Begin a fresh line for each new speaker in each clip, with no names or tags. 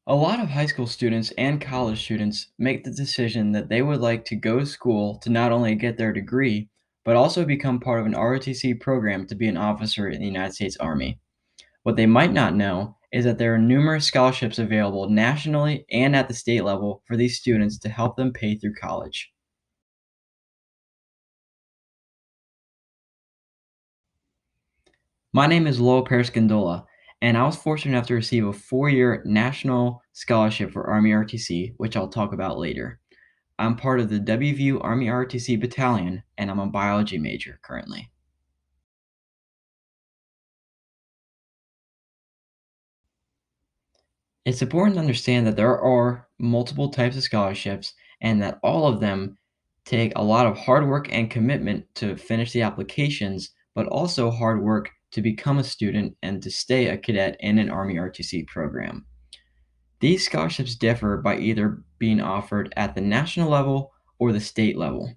A lot of high school students and college students make the decision that they would like to go to school to not only get their degree, but also become part of an ROTC program to be an officer in the United States Army. What they might not know is that there are numerous scholarships available nationally and at the state level for these students to help them pay through college. My name is Lowell Parascandola, and I was fortunate enough to receive a 4-year national scholarship for Army ROTC, which I'll talk about later. I'm part of the WVU Army ROTC battalion, and I'm a biology major currently. It's important to understand that there are multiple types of scholarships and that all of them take a lot of hard work and commitment to finish the applications, but also hard work to become a student and to stay a cadet in an Army ROTC program. These scholarships differ by either being offered at the national level or the state level.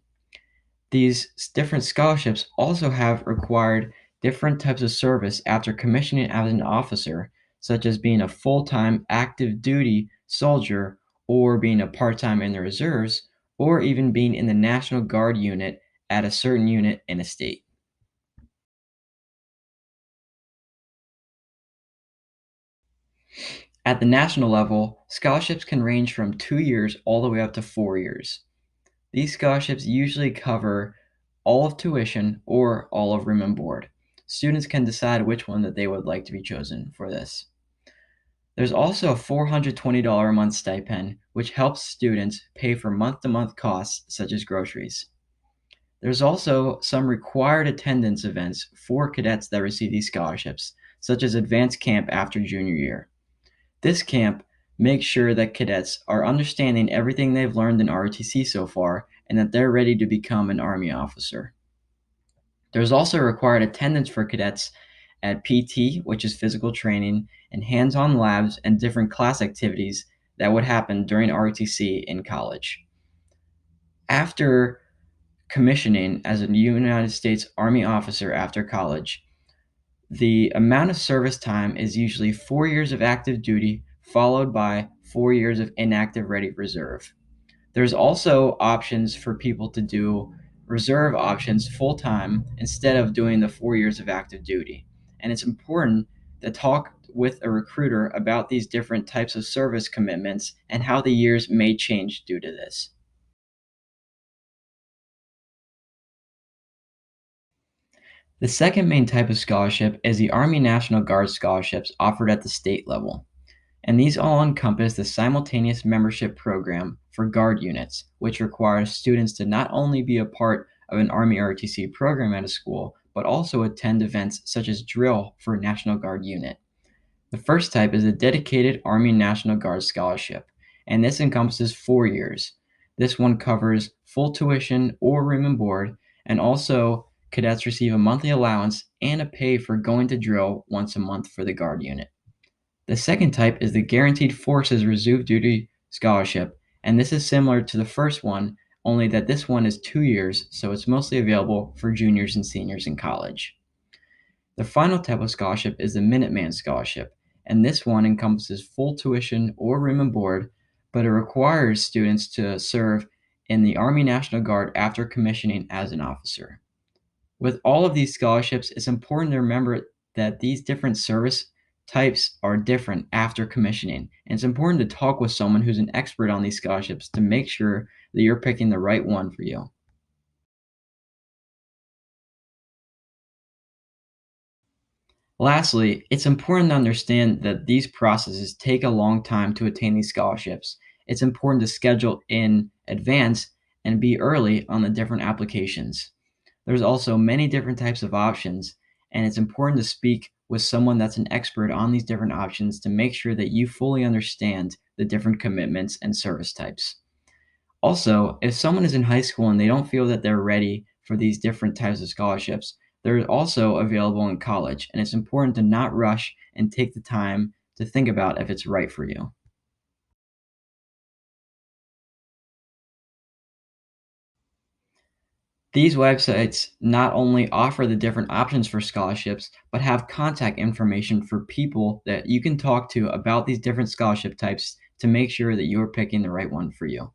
These different scholarships also have required different types of service after commissioning as an officer, such as being a full-time active duty soldier or being a part-time in the reserves, or even being in the National Guard unit at a certain unit in a state. At the national level, scholarships can range from 2 years all the way up to 4 years. These scholarships usually cover all of tuition or all of room and board. Students can decide which one that they would like to be chosen for this. There's also a $420 a month stipend, which helps students pay for month-to-month costs such as groceries. There's also some required attendance events for cadets that receive these scholarships, such as advanced camp after junior year. This camp makes sure that cadets are understanding everything they've learned in ROTC so far and that they're ready to become an Army officer. There's also required attendance for cadets at PT, which is physical training, and hands-on labs and different class activities that would happen during ROTC in college. After commissioning as a United States Army officer after college, the amount of service time is usually 4 years of active duty, followed by 4 years of inactive ready reserve. There's also options for people to do reserve options full time instead of doing the 4 years of active duty. And it's important to talk with a recruiter about these different types of service commitments and how the years may change due to this. The second main type of scholarship is the Army National Guard scholarships offered at the state level. And these all encompass the simultaneous membership program for Guard units, which requires students to not only be a part of an Army ROTC program at a school, but also attend events such as drill for a National Guard unit. The first type is a dedicated Army National Guard scholarship, and this encompasses 4 years. This one covers full tuition or room and board, and also cadets receive a monthly allowance and a pay for going to drill once a month for the Guard unit. The second type is the Guaranteed Forces Reserve Duty Scholarship, and this is similar to the first one, only that this one is 2 years, so it's mostly available for juniors and seniors in college. The final type of scholarship is the Minuteman Scholarship, and this one encompasses full tuition or room and board, but it requires students to serve in the Army National Guard after commissioning as an officer. With all of these scholarships, it's important to remember that these different service types are different after commissioning. And it's important to talk with someone who's an expert on these scholarships to make sure that you're picking the right one for you. Lastly, it's important to understand that these processes take a long time to attain these scholarships. It's important to schedule in advance and be early on the different applications. There's also many different types of options, and it's important to speak with someone that's an expert on these different options to make sure that you fully understand the different commitments and service types. Also, if someone is in high school and they don't feel that they're ready for these different types of scholarships, they're also available in college, and it's important to not rush and take the time to think about if it's right for you. These websites not only offer the different options for scholarships, but have contact information for people that you can talk to about these different scholarship types to make sure that you're picking the right one for you.